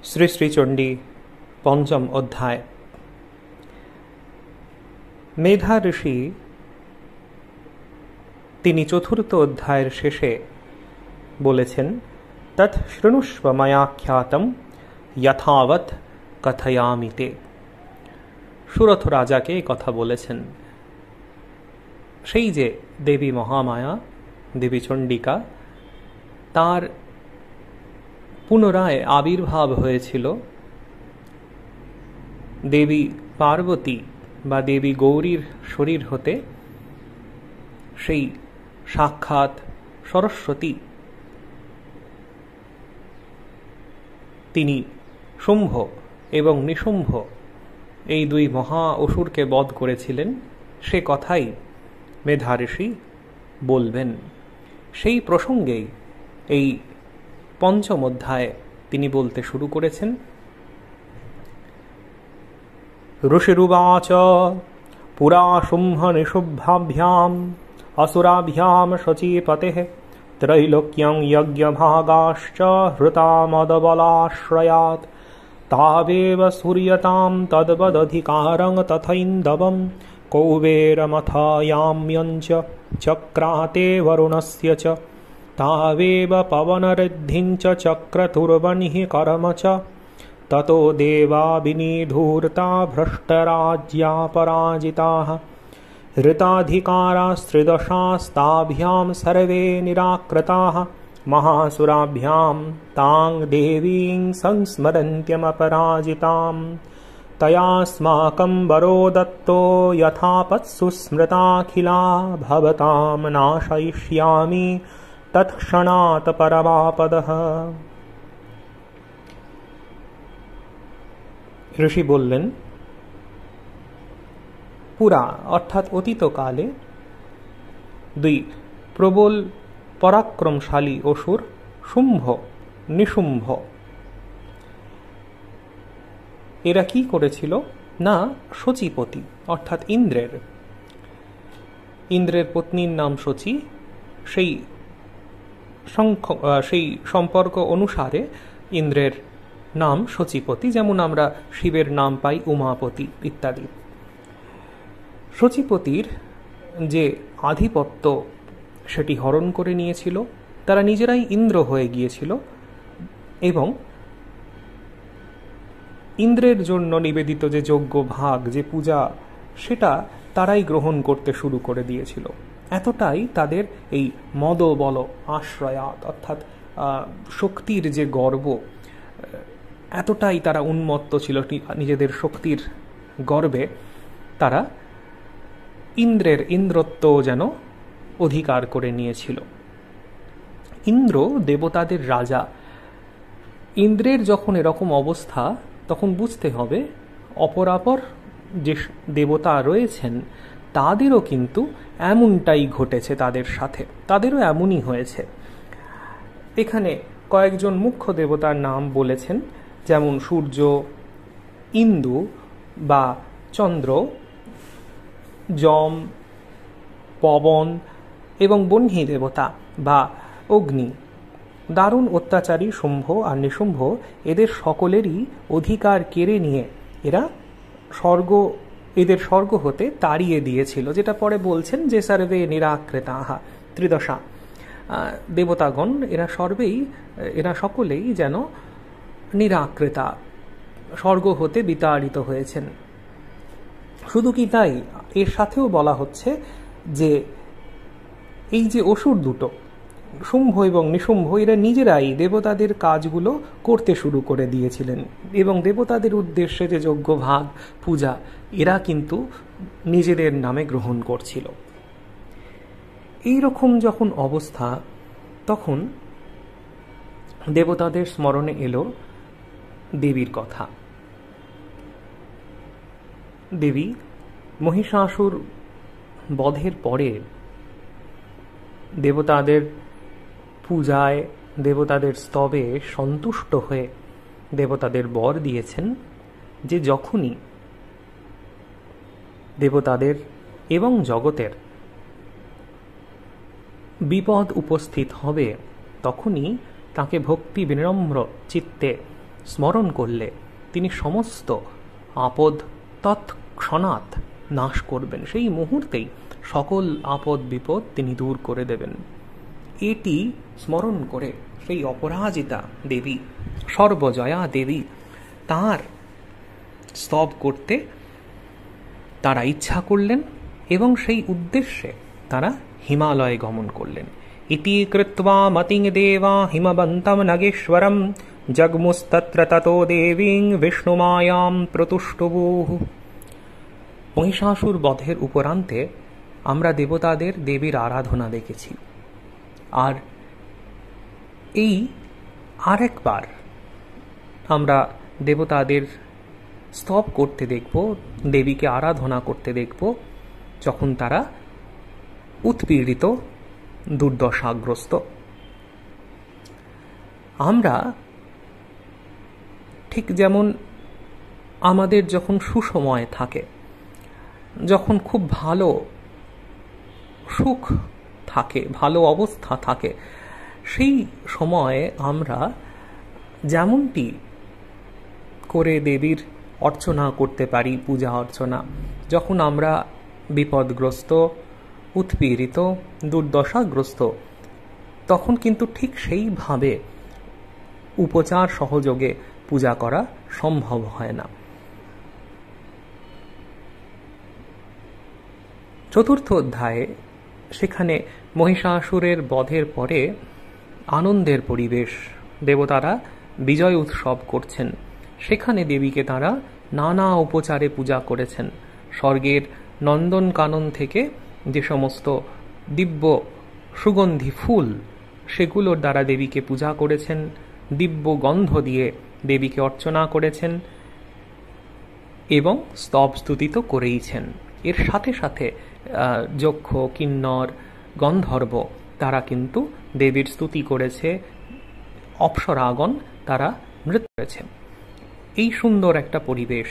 শ্রী শ্রী চণ্ডী পঞ্চম অধ্যায়। মেধা ঋষি তিনি চতুর্থ অধ্যায়ের শেষে বলেছেন, তৎ শৃণুষ্ব ময়াখ্যাতম যথাবৎ কথয়ামি তে। সুরথ রাজাকে কথা বলেছেন। সেই যে দেবী মহামায়া, দেবী চণ্ডিকা, তার পুনরায় আবির্ভাব হয়েছিল দেবী পার্বতী বা দেবী গৌরীর শরীর হতে। সেই সাক্ষাৎ সরস্বতী তিনি শুম্ভ এবং নিশুম্ভ এই দুই মহা অসুরকে বধ করেছিলেন। সে কথাই মেধা ঋষি বলবেন। সেই প্রসঙ্গেই এই পঞ্চম অধ্যায়ে তিনি বলতে শুরু করেছেন। ঋষিরুবাচ পুরা শুম্ভ নিশুম্ভাভ্যাম আসুরাভ্যাম শচীপতেঃ ত্রৈলোক্যং যজ্ঞভাগাশ্চ হৃতা মদবলাশ্রয়াৎ তাবেব সূর্যতাম তদ্বদধিকারং তথৈন্দবম কৌবেরমথয়াম্যঞ্চ চক্রাতে বরুণস্য চ तावेव पवनरिद्धिञ्च चक्रतुर्वह्निः कर्म च ततो देवा विनिधूर्ता भ्रष्टराज्या पराजिताः ऋताधिकारास्त्रिदशास्ताभ्यां सर्वे निराकृताः महासुराभ्यां तां देवीं संस्मरन्त्यमपराजितां तयास्माकं वरो दत्तो यथापत्सु स्मृताखिला भवतां नाशयिष्यामि তৎক্ষণাৎ পরমাপদঃ। ঋষি বললেন, পুরা অর্থাৎ অতীতকালে দুই প্রবল পরাক্রমশালী অসুর শুম্ভ নিশুম্ভ এরা কি করেছিল না, শচীপতি অর্থাৎ ইন্দ্রের পত্নীর নাম শচী। সেই সম্পর্ক অনুসারে ইন্দ্রের নাম শচীপতি, যেমন আমরা শিবের নাম পাই উমাপতি ইত্যাদি। শচীপতির যে আধিপত্য সেটি হরণ করে নিয়েছিল। তারা নিজেরাই ইন্দ্র হয়ে গিয়েছিল এবং ইন্দ্রের জন্য নিবেদিত যে যজ্ঞ ভাগ, যে পূজা, সেটা তারাই গ্রহণ করতে শুরু করে দিয়েছিল। এতটাই তাদের এই মদবল আশ্রয়াত অর্থাৎ শক্তির যে গর্ব, এতটাই তারা উন্মত্ত ছিল নিজেদের শক্তির গর্বে। তারা ইন্দ্রত্ব যেন অধিকার করে নিয়েছিল। ইন্দ্র দেবতাদের রাজা। ইন্দ্রের যখন এরকম অবস্থা, তখন বুঝতে হবে অপরাপর যে দেবতা রয়েছেন তাদেরও কিন্তু এমনটাই ঘটেছে, তাদের সাথে তাদেরও এমনই হয়েছে। এখানে কয়েকজন মুখ্য দেবতার নাম বলেছেন, যেমন সূর্য, ইন্দু বা চন্দ্র, যম, পবন এবং বহ্নি দেবতা বা অগ্নি। দারুণ অত্যাচারী শুম্ভ আর নিশুম্ভ এদের সকলেরই অধিকার কেড়ে নিয়ে এদের স্বর্গ হতে তাড়িয়ে দিয়েছিল, যেটা পরে বলছেন যে সর্বে নিরাকৃতাহা ত্রিদশা দেবতাগণ এরা সকলেই যেন নিরাকৃতা, স্বর্গ হতে বিতাড়িত হয়েছেন। শুধু কি তাই, এর সাথেও বলা হচ্ছে যে এই যে অসুর দুটো শুম্ভ এবং নিশুম্ভ, এরা নিজেরাই দেবতাদের কাজগুলো করতে শুরু করে দিয়েছিলেন এবং দেবতাদের উদ্দেশ্যে যে যজ্ঞ ভাগ পূজা এরা কিন্তু নিজেদের নামে গ্রহণ করছিল। এই রকম যখন অবস্থা, তখন দেবতাদের স্মরণে এলো দেবীর কথা। দেবী মহিষাসুর বধের পরে দেবতাদের পূজায়, দেবতাদের স্তবে সন্তুষ্ট হয়ে দেবতাদের বর দিয়েছেন যে যখনই দেবতাদের এবং জগতের বিপদ উপস্থিত হবে, তখনই তাকে ভক্তি বিনম্র চিত্তে স্মরণ করলে তিনি সমস্ত আপদ তৎক্ষণাৎ নাশ করবেন, সেই মুহূর্তেই সকল আপদ বিপদ তিনি দূর করে দেবেন। এটি স্মরণ করে সেই অপরাজিতা দেবী, সর্বজয়া দেবী, তার স্তব করতে তারা ইচ্ছা করলেন এবং সেই উদ্দেশ্যে তারা হিমালয়ে গমন করলেন। ইতি কৃত্বা মতিং দেবা হিমবন্তম নাগেশ্বরম জগমুস্তত্র ততো দেবীং বিষ্ণুমায়াম প্রতুষ্টবুঃ। মহিষাসুর বধের উপরান্তে আমরা দেবতাদের দেবীর আরাধনা দেখেছি, আর এই আরেকবার আমরা দেবতাদের স্তব করতে দেখব, দেবীকে আরাধনা করতে দেখব, যখন তারা উৎপীড়িত, দুর্দশাগ্রস্ত। আমরা ঠিক যেমন আমাদের যখন সুসময় থাকে, যখন খুব ভালো সুখ থাকে, ভালো অবস্থা থাকে, সেই সময়ে আমরা যেমনটি করে দেবীর অর্চনা করতে পারি, পূজা অর্চনা, যখন আমরা বিপদগ্রস্ত, উৎপীড়িত, দুর্দশাগ্রস্ত, তখন কিন্তু ঠিক সেইভাবে উপচার সহযোগে পূজা করা সম্ভব হয় না। চতুর্থ অধ্যায়ে সেখানে মহিষাসুরের বধের পরে আনন্দের পরিবেশ, দেবতারা বিজয় উৎসব করছেন, সেখানে দেবীকে তারা নানা উপচারে পূজা করেছেন। স্বর্গের নন্দনকানন থেকে যে সমস্ত দিব্য সুগন্ধি ফুল, সেগুলোর দ্বারা দেবীকে পূজা করেছেন, দিব্য গন্ধ দিয়ে দেবীকে অর্চনা করেছেন এবং স্তব স্তুতি তো করেইছেন। এর সাথে সাথে যক্ষ, কিন্নর, গন্ধর্ব তারা কিন্তু দেবীর স্তুতি করেছে, অপ্সরাগণ তারা নৃত্য করেছে। এই সুন্দর একটা পরিবেশ।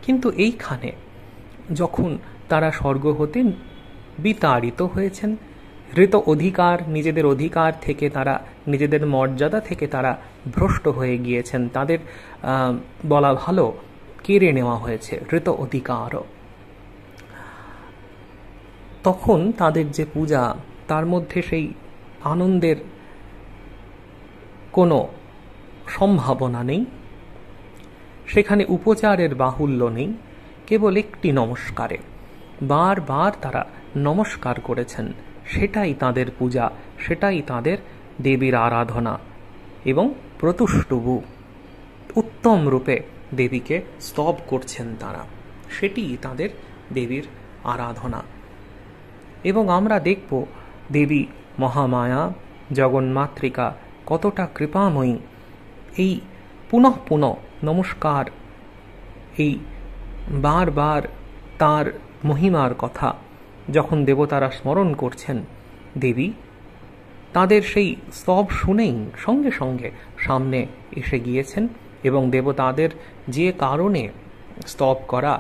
কিন্তু এইখানে যখন তারা স্বর্গ হতে বিতাড়িত হয়েছেন, হৃত অধিকার, নিজেদের অধিকার থেকে তারা, নিজেদের মর্যাদা থেকে তারা ভ্রষ্ট হয়ে গিয়েছেন, তাদের বলা ভালো কেড়ে নেওয়া হয়েছে হৃত অধিকারও। তখন তাদের যে পূজা, তার মধ্যে সেই আনন্দের কোনো সম্ভাবনা নেই, সেখানে উপচারের বাহুল্য নেই, কেবল একটি নমস্কারে বারবার তারা নমস্কার করেছেন, সেটাই তাদের পূজা, সেটাই তাদের দেবীর আরাধনা। এবং প্রতুষ্টবু, উত্তম রূপে দেবীকে স্তব করছেন তারা, সেটিই তাদের দেবীর আরাধনা। এবং আমরা দেখব দেবী মহামায়া, জগন্মাতৃকা কতটা কৃপাময়ী। এই পুনঃ পুনঃ নমস্কার, এই বারবার তার মহিমার কথা যখন দেবতারা স্মরণ করছেন, দেবী তাদের সেই স্তব শুনেই সঙ্গে সঙ্গে সামনে এসে গিয়েছেন এবং দেবতাদের যে কারণে স্তব করা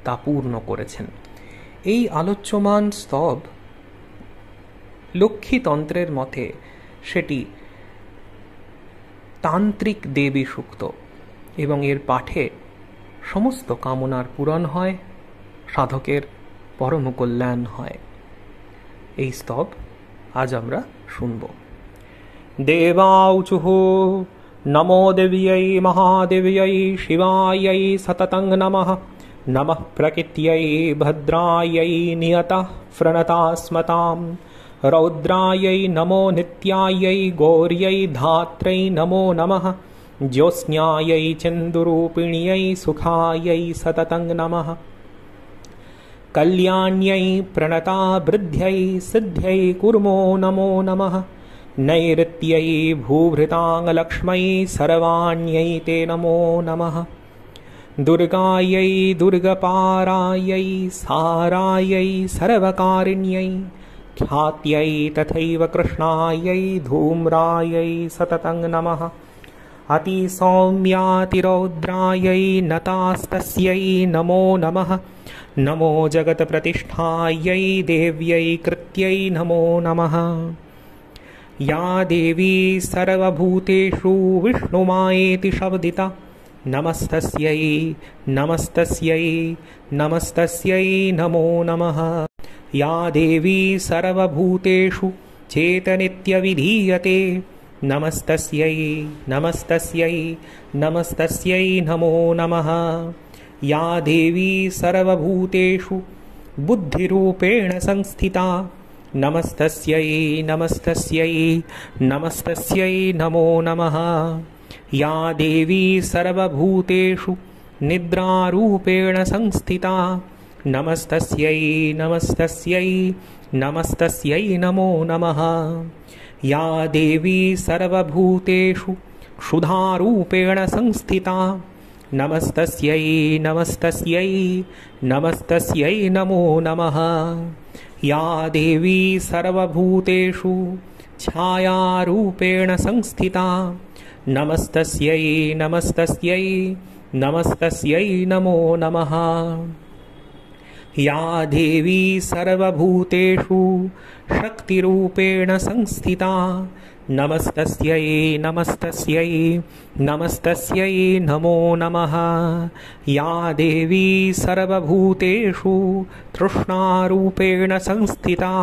তা পূর্ণ করেছেন। এই আলোচ্যমান স্তব লক্ষ্মীতন্ত্রের মতে সেটি তান্ত্রিক দেবী সূক্ত এবং এর পাঠে সমস্ত কামনার পূরণ হয়, সাধকের পরম কল্যাণ হয়। এই স্তব আজ আমরা শুনব। দেবাউচুঃ নমো দেব্यै মহাদেব্यै শিবাयै সততং নমঃ। নমঃ প্রকৃত্यै ভদ্রাयै নিয়তঃ প্রণতাস্মতাম। রৌদ্রাयै নমো নিত্যাयै গৌর্यै ধাত্रै নমো নমঃ। জ্যোৎস্নাयै চন্দুরূপিण्यै সুখাयै সততং নমঃ। कल्याण्यै प्रणतावृद्ध्यै सिद्ध्यै कुर्मो नमो नमः। नैऋत्यै भूभृताङ्गलक्ष्मै सर्वाण्यै ते नमो नमः। दुर्गायै दुर्गपारायै सारायै सर्वकारिण्यै ख्यात्यै तथैव कृष्णायै धूम्रायै सततं नमः। अतिसौम्यातिरौद्रायै नतास्तस्यै नमो नमः। नमो जगत्प्रतिष्ठायै देव्यै कृत्यै नमो नमः। या देवी सर्वभूतेषु विष्णुमायेति शब्दिता नमस्तस्यै नमस्तस्यै नमस्तस्यै नमो नमः। या देवी सर्वभूतेषु चेतनित्यविधीयते नमस्तस्यै नमस्तस्यै नमस्तस्यै नमो नमः। या देवी सर्वभूतेषु बुद्धिरूपेण संस्थिता नमस्तस्यै नमस्तस्यै नमस्तस्यै नमो नमः। या देवी सर्वभूतेषु निद्रारूपेण संस्थिता नमस्तस्यै नमस्तस्यै नमस्तस्यै नमो नमः। या देवी सर्वभूतेषु क्षुधारूपेण संस्थिता नमस्तस्यै नमस्तस्यै नमस्तस्यै नमो नमः। या देवी सर्वभूतेषु छायारूपेण संस्थिता नमस्तस्यै नमस्तस्यै नमस्तस्यै नमो नमः। या देवी सर्वभूतेषु शक्तिरूपेण संस्थिता नमस्तस्यै नमस्तस्यै नमस्तस्यै नमो नमः। या देवी सर्वभूतेषु तृष्णारूपेण संस्थिता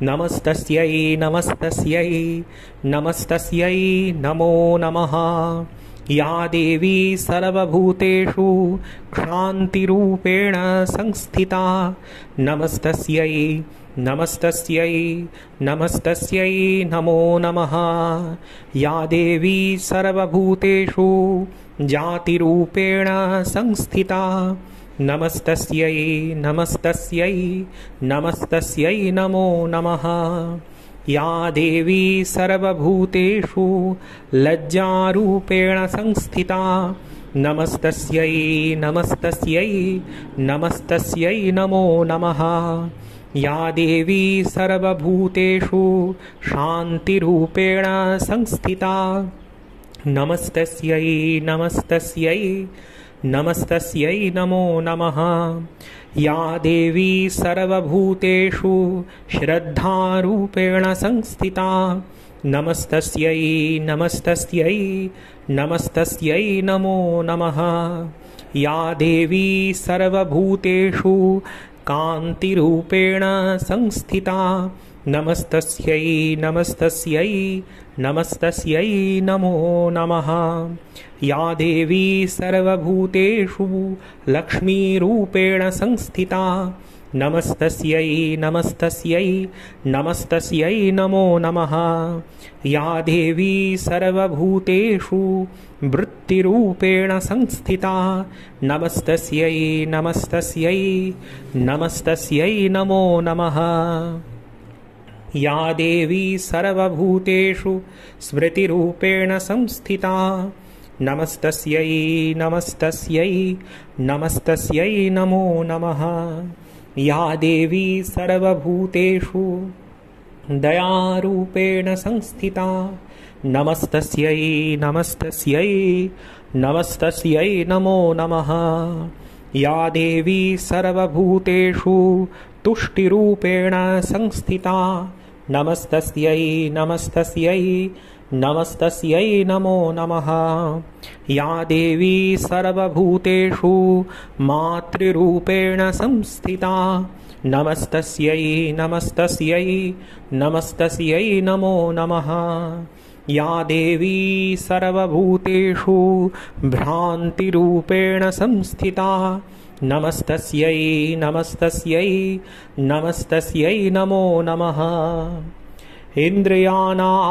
नमस्तस्यै नमस्तस्यै नमस्तस्यै नमो नमः। या देवी सर्वभूतेषु क्षान्तिरूपेण संस्थिता नमस्तस्यै नमस्तस्यै नमस्तस्यै नमो नमः। या देवी सर्वभूतेषु जातिरूपेण संस्थिता नमस्तस्यै नमस्तस्यै नमस्तस्यै नमो नमः। या देवी सर्वभूतेषु लज्जारूपेण संस्थिता नमस्तस्यै नमस्तस्यै नमस्तस्यै नमो नमः। या देवी सर्वभूतेषु शान्तिरूपेण संस्थिता नमस्तस्यै नमस्तस्यै नमस्तस्यै नमो नमः। या देवी सर्वभूतेषु श्रद्धारूपेण संस्थिता नमस्तस्यै नमस्तस्यै नमस्तस्यै नमो नमः। या देवी सर्वभूतेषु कान्तिरूपेण संस्थिता नमस्तस्यै नमस्तस्यै नमस्तस्यै नमो नमः। या देवी सर्वभूतेषु लक्ष्मीरूपेण संस्थिता नमस्तस्यै नमस्तस्यै नमस्तस्यै नमो नमः। या देवी सर्वभूतेषु वृत्तिरूपेण संस्थिता नमस्तस्यै नमस्तस्यै नमस्तस्यै नमो नमः। या देवी सर्वभूतेषु स्मृतिरूपेण संस्थिता नमस्तस्यै नमस्तस्यै नमस्तस्यै नमो नमः। या देवी सर्वभूतेषु दयारूपेण संस्थिता नमस्तस्यै नमस्तस्यै नमस्तस्यै नमो नमः। या देवी सर्वभूतेषु तुष्टिरूपेण संस्थिता नमस्तस्यै नमस्तस्यै नमस्तस्यै नमो नमः। या देवी सर्वभूतेषु मातृरूपेण संस्थिता नमस्तस्यै नमस्तस्यै नमस्तस्यै नमो नमः। या देवी सर्वभूतेषु भ्रान्तिरूपेण संस्थिता नमस्तस्यै नमस्तस्यै नमस्तस्यै नमो नमः। इन्द्रियाणामधिष्ठात्री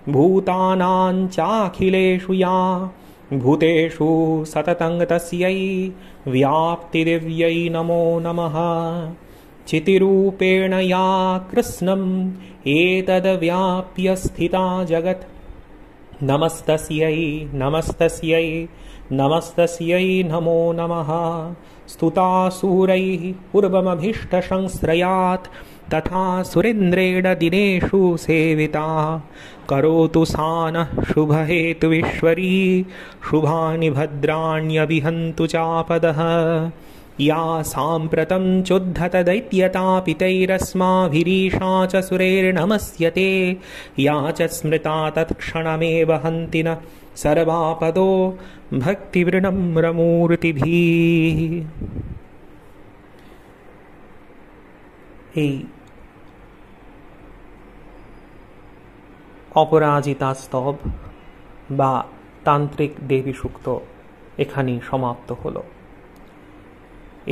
भूतानां चाखिलेषु या भूतेषु सततं तस्यै व्याप्तिदिव्यै नमो नमः। चितिरूपेण या कृत्स्नम् एतद्व्याप्य स्थिता जगत् नमस्तस्यै नमस्तस्यै नमस्तस्यै नमो नमः। स्तुतासुरैः पूर्वमभीष्टसंश्रयात् तथा सुरेन्द्रेण दिनेषु सेविता करोतु सा नः शुभहेतुवीश्वरी शुभानि भद्राण्यभिहन्तु चापदः। या साम्प्रतं चोद्धत दैत्यतापितैरस्माभिरीशा च सुरैर्नमस्यते या च स्मृता तत्क्षणमेव हन्ति न सर्वापदो भक्तिवृणम्रमूर्तिभिः। এই অপরাজিতা স্তব বা তান্ত্রিক দেবী সূক্ত এখানেই সমাপ্ত হলো।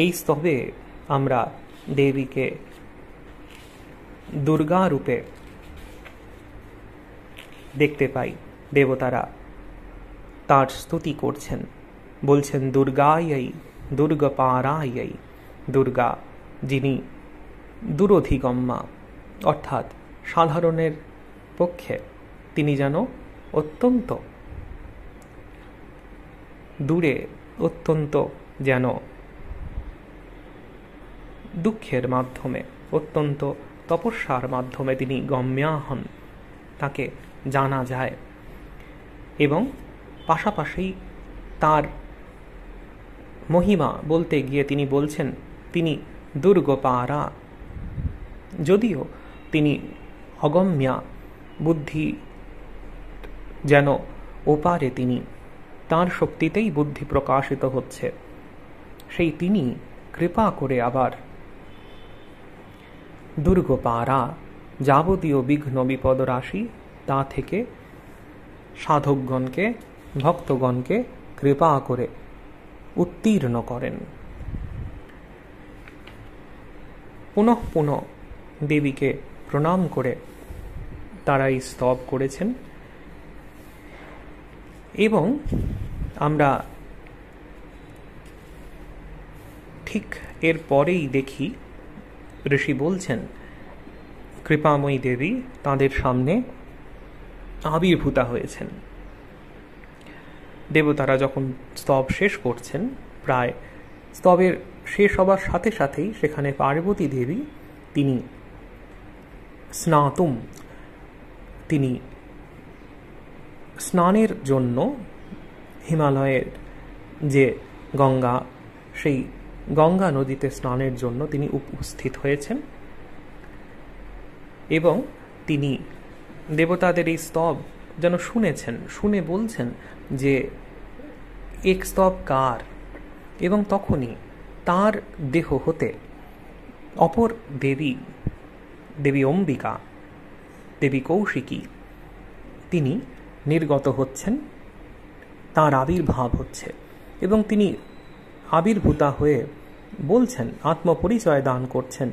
এই স্তবে আমরা দেবীকে দুর্গা রূপে দেখতে পাই। দেবতারা তার স্তুতি করছেন, বলছেন দুর্গাयै দুর্গপারাयै, দুর্গা যিনি দূরধিগম্যা, অর্থাৎ সাধারণের পক্ষে তিনি যেন অত্যন্ত দূরে, অত্যন্ত যেন দুঃখের মাধ্যমে, অত্যন্ত তপস্যার মাধ্যমে তিনি গম্যা হন, তাকে জানা যায়। এবং পাশাপাশি তার মহিমা বলতে গিয়ে তিনি বলছেন তিনি দুর্গপারা, যদিও তিনি অগম্যা, বুদ্ধি যেন ওপারে, তিনি তার শক্তিতেই বুদ্ধি প্রকাশিত হচ্ছে, সেই তিনি কৃপা করে আবার দুর্গপারা, যাবতীয় বিঘ্ন বিপদ রাশি তা থেকে সাধকগণকে, ভক্তগণকে কৃপা করে উত্তীর্ণ করেন। পুনঃ পুনঃ দেবীকে প্রণাম করে তারা এই স্তব করেছেন। এবং আমরা ঠিক এর পরেই দেখি ঋষি বলছেন কৃপাময়ী দেবী তাদের সামনে আবির্ভূতা হয়েছেন। দেবতারা যখন স্তব শেষ করছেন, প্রায় স্তবের শেষ হবার সাথে সাথেই সেখানে পার্বতী দেবী তিনি স্নাতুম, তিনি স্নানের জন্য হিমালয়ের যে গঙ্গা, সেই গঙ্গা নদীতে স্নানের জন্য তিনি উপস্থিত হয়েছেন। এবং তিনি দেবতাদের এই স্তব যেন শুনেছেন, শুনে বলছেন যে এক স্তব কার, এবং তখনই তার দেহ হতে অপর দেবী, দেবী অম্বিকা, দেবী কৌশিকী, তিনি নির্গত হচ্ছেন, তার আবির্ভাব হচ্ছে এবং তিনি আবির্ভূতা হয়ে বলছেন, আত্মপরিচয় দান করছেন।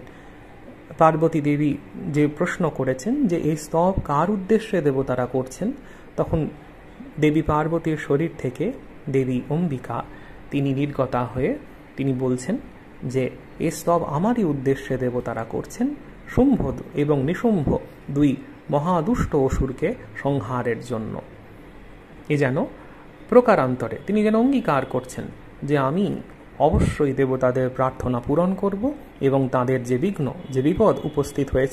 পার্বতী দেবী যে প্রশ্ন করেছেন যে এই স্তব কার উদ্দেশ্যে দেবতারা করছেন, তখন দেবী পার্বতীর শরীর থেকে দেবী অম্বিকা তিনি নির্গতা হয়ে তিনি বলছেন যে এই স্তব আমারই উদ্দেশ্যে দেবতারা করছেন, শুম্ভ এবং নিশুম্ভ দুই মহাদুষ্ট অসুরকে সংহারের জন্য। এ যেন প্রকারান্তরে তিনি যেন অঙ্গীকার করছেন যে আমি অবশ্যই দেবতাদের প্রার্থনা পূরণ করব এবং তাদের যে বিঘ্ন, যে বিপদ উপস্থিত হয়েছে